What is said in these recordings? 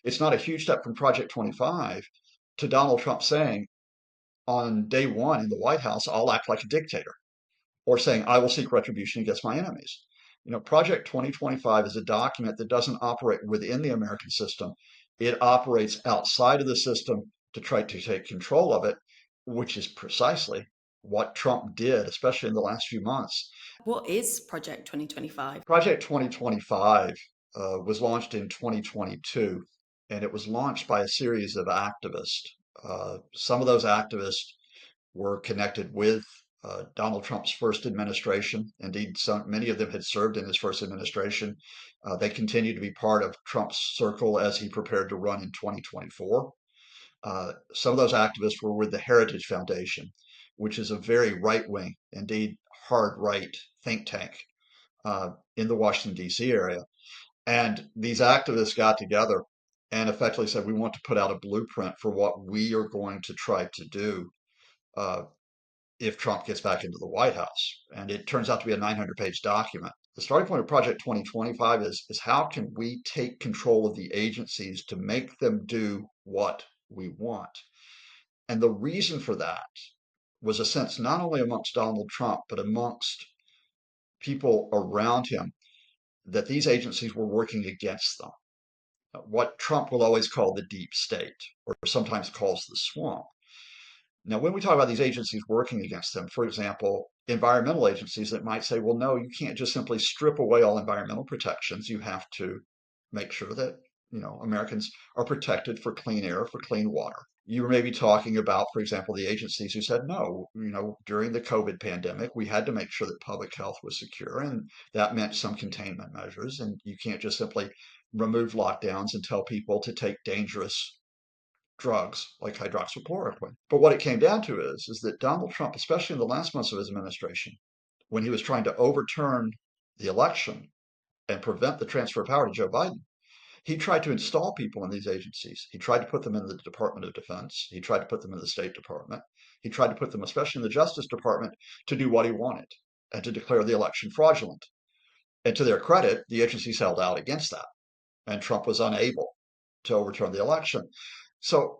it's not a huge step from Project 25 to Donald Trump saying on day one in the White House, I'll act like a dictator, or saying I will seek retribution against my enemies. Project 2025 is a document that doesn't operate within the American system. It operates outside of the system to try to take control of it, which is precisely what Trump did, especially in the last few months. What is Project 2025? Project 2025 was launched in 2022, and it was launched by a series of activists. Some of those activists were connected with Donald Trump's first administration. Indeed, many of them had served in his first administration. They continue to be part of Trump's circle as he prepared to run in 2024. Some of those activists were with the Heritage Foundation, which is a very right wing, indeed hard right think tank in the Washington, D.C. area. And these activists got together and effectively said, we want to put out a blueprint for what we are going to try to do uh, if Trump gets back into the White House. And it turns out to be a 900-page document. The starting point of Project 2025 is how can we take control of the agencies to make them do what we want? And the reason for that was a sense not only amongst Donald Trump, but amongst people around him that these agencies were working against them. What Trump will always call the deep state, or sometimes calls the swamp. Now, when we talk about these agencies working against them, for example, environmental agencies that might say, well, no, you can't just simply strip away all environmental protections. You have to make sure that, Americans are protected for clean air, for clean water. You were maybe talking about, for example, the agencies who said, no, during the COVID pandemic, we had to make sure that public health was secure, and that meant some containment measures. And you can't just simply remove lockdowns and tell people to take dangerous drugs like hydroxychloroquine. But what it came down to is that Donald Trump, especially in the last months of his administration, when he was trying to overturn the election and prevent the transfer of power to Joe Biden, he tried to install people in these agencies. He tried to put them in the Department of Defense. He tried to put them in the State Department. He tried to put them, especially in the Justice Department, to do what he wanted and to declare the election fraudulent. And to their credit, the agencies held out against that, and Trump was unable to overturn the election. So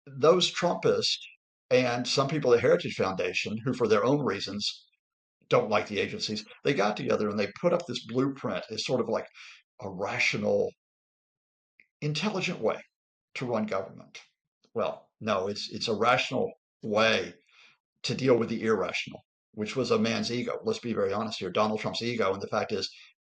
those Trumpists and some people at Heritage Foundation, who for their own reasons don't like the agencies, they got together and they put up this blueprint as sort of like a rational, intelligent way to run government. Well, no, it's a rational way to deal with the irrational, which was a man's ego. Let's be very honest here. Donald Trump's ego. And the fact is,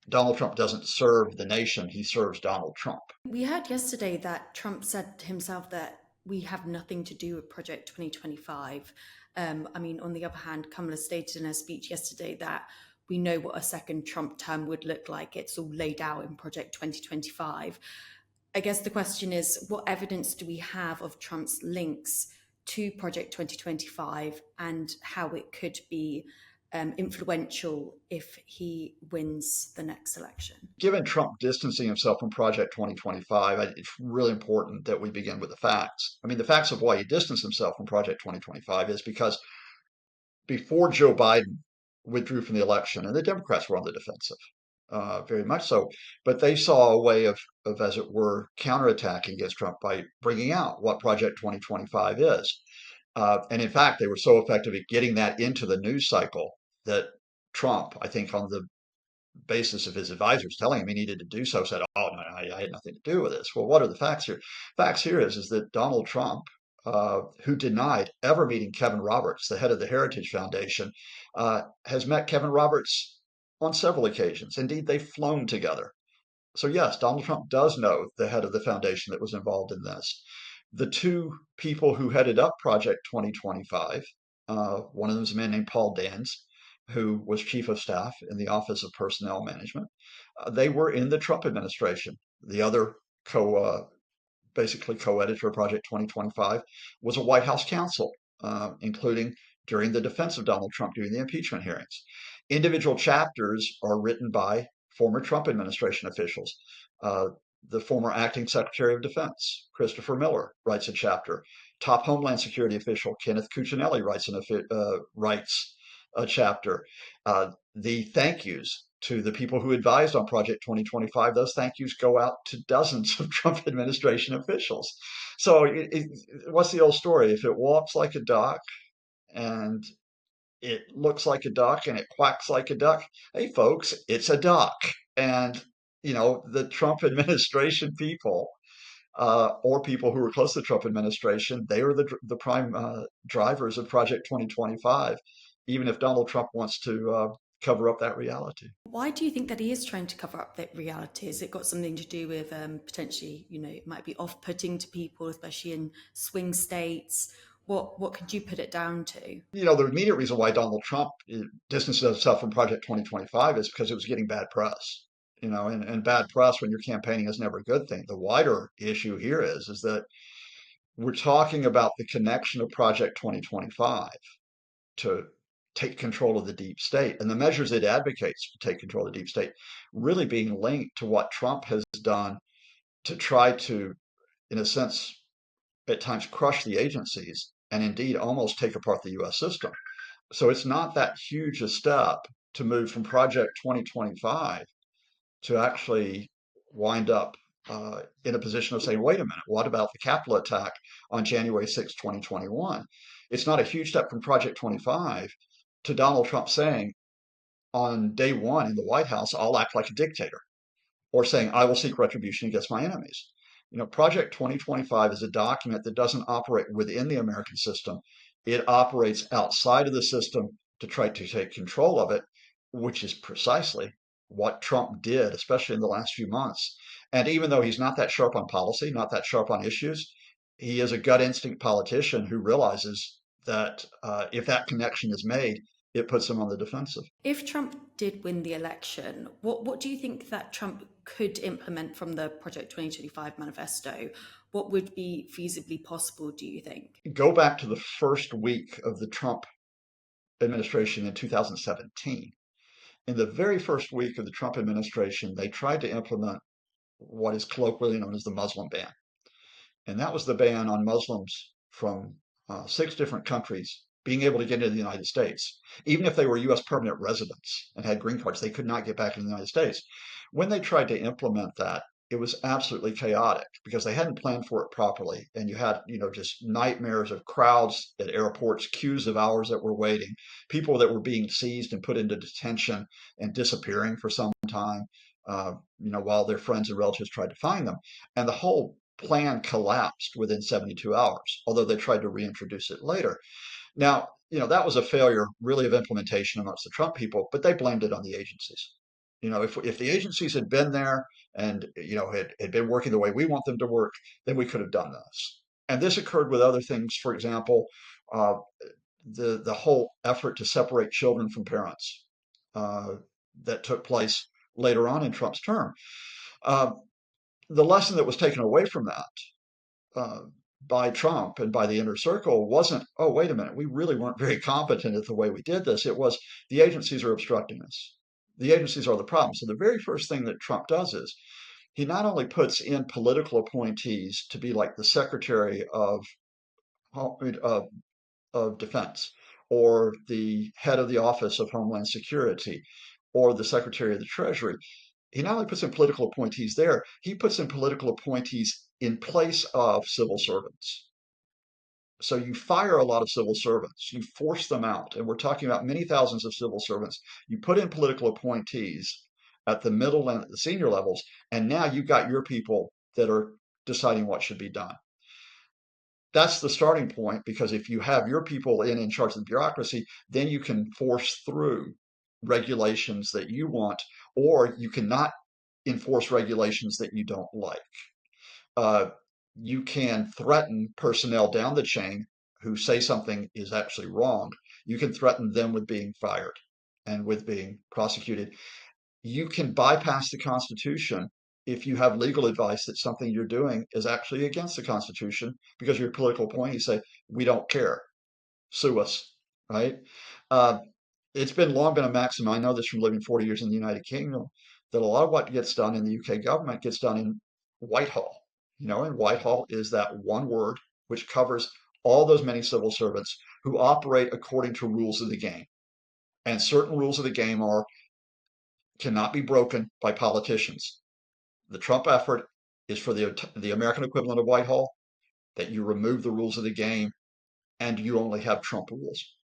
Donald Trump doesn't serve the nation, he serves Donald Trump. We heard yesterday that Trump said himself that we have nothing to do with Project 2025. On the other hand, Kamala stated in her speech yesterday that we know what a second Trump term would look like. It's all laid out in Project 2025. I guess the question is, what evidence do we have of Trump's links to Project 2025 and how it could be influential if he wins the next election? Given Trump distancing himself from Project 2025, it's really important that we begin with the facts. The facts of why he distanced himself from Project 2025 is because before Joe Biden withdrew from the election, and the Democrats were on the defensive, very much so, but they saw a way of, as it were, counterattacking against Trump by bringing out what Project 2025 is. And in fact, they were so effective at getting that into the news cycle that Trump, I think, on the basis of his advisors telling him he needed to do so, said, "Oh no, I had nothing to do with this." Well, what are the facts here? Facts here is that Donald Trump, who denied ever meeting Kevin Roberts, the head of the Heritage Foundation, has met Kevin Roberts on several occasions. Indeed, they've flown together. So yes, Donald Trump does know the head of the foundation that was involved in this. The two people who headed up Project 2025, one of them is a man named Paul Dans, who was chief of staff in the Office of Personnel Management. They were in the Trump administration. The other basically co-editor of Project 2025 was a White House counsel, including during the defense of Donald Trump during the impeachment hearings. Individual chapters are written by former Trump administration officials. The former acting Secretary of Defense, Christopher Miller, writes a chapter. Top Homeland Security official Kenneth Cuccinelli writes a chapter. The thank yous to the people who advised on Project 2025, those thank yous go out to dozens of Trump administration officials. So, what's the old story? If it walks like a duck and it looks like a duck and it quacks like a duck, hey, folks, it's a duck. And, the Trump administration people, or people who were close to the Trump administration, they were the prime drivers of Project 2025, even if Donald Trump wants to cover up that reality. Why do you think that he is trying to cover up that reality? Has it got something to do with potentially, it might be off-putting to people, especially in swing states? What could you put it down to? The immediate reason why Donald Trump distanced himself from Project 2025 is because it was getting bad press. And bad press when you're campaigning is never a good thing. The wider issue here is that we're talking about the connection of Project 2025 to take control of the deep state and the measures it advocates to take control of the deep state really being linked to what Trump has done to try to, in a sense, at times crush the agencies and indeed almost take apart the US system. So it's not that huge a step to move from Project 2025 to actually wind up in a position of saying, wait a minute, what about the Capitol attack on January 6, 2021? It's not a huge step from Project 25 to Donald Trump saying on day one in the White House, I'll act like a dictator, or saying, I will seek retribution against my enemies. Project 2025 is a document that doesn't operate within the American system. It operates outside of the system to try to take control of it, which is precisely what Trump did, especially in the last few months. And even though he's not that sharp on policy, not that sharp on issues, he is a gut instinct politician who realizes that if that connection is made, it puts him on the defensive. If Trump did win the election, what do you think that Trump could implement from the Project 2025 manifesto? What would be feasibly possible, do you think? Go back to the first week of the Trump administration in 2017. In the very first week of the Trump administration, they tried to implement what is colloquially known as the Muslim ban. And that was the ban on Muslims from 6 different countries being able to get into the United States. Even if they were U.S. permanent residents and had green cards, they could not get back into the United States. When they tried to implement that, it was absolutely chaotic because they hadn't planned for it properly. And you had, just nightmares of crowds at airports, queues of hours that were waiting, people that were being seized and put into detention and disappearing for some time, while their friends and relatives tried to find them. And the whole plan collapsed within 72 hours, although they tried to reintroduce it later. Now, that was a failure really of implementation amongst the Trump people, but they blamed it on the agencies. If the agencies had been there and, had been working the way we want them to work, then we could have done this. And this occurred with other things. For example, uh, the whole effort to separate children from parents uh, that took place later on in Trump's term. Uh, the lesson that was taken away from that uh, by Trump and by the inner circle wasn't, oh, wait a minute, we really weren't very competent at the way we did this. It was the agencies are obstructing us. The agencies are the problem. So the very first thing that Trump does is he not only puts in political appointees to be like the Secretary of, of Defense or the head of the Office of Homeland Security or the Secretary of the Treasury. He not only puts in political appointees there, he puts in political appointees in place of civil servants. So you fire a lot of civil servants, you force them out, and we're talking about many thousands of civil servants. You put in political appointees at the middle and at the senior levels, and now you've got your people that are deciding what should be done. That's the starting point because if you have your people in charge of the bureaucracy, then you can force through regulations that you want, or you cannot enforce regulations that you don't like. Uh, you can threaten personnel down the chain who say something is actually wrong. You can threaten them with being fired and with being prosecuted. You can bypass the Constitution if you have legal advice that something you're doing is actually against the Constitution because your political appointees say, we don't care, sue us, right? Uh, it's been long been a maxim. I know this from living 40 years in the United Kingdom that a lot of what gets done in the UK government gets done in Whitehall. And Whitehall is that one word which covers all those many civil servants who operate according to rules of the game. And certain rules of the game are cannot be broken by politicians. The Trump effort is for the American equivalent of Whitehall, that you remove the rules of the game and you only have Trump rules.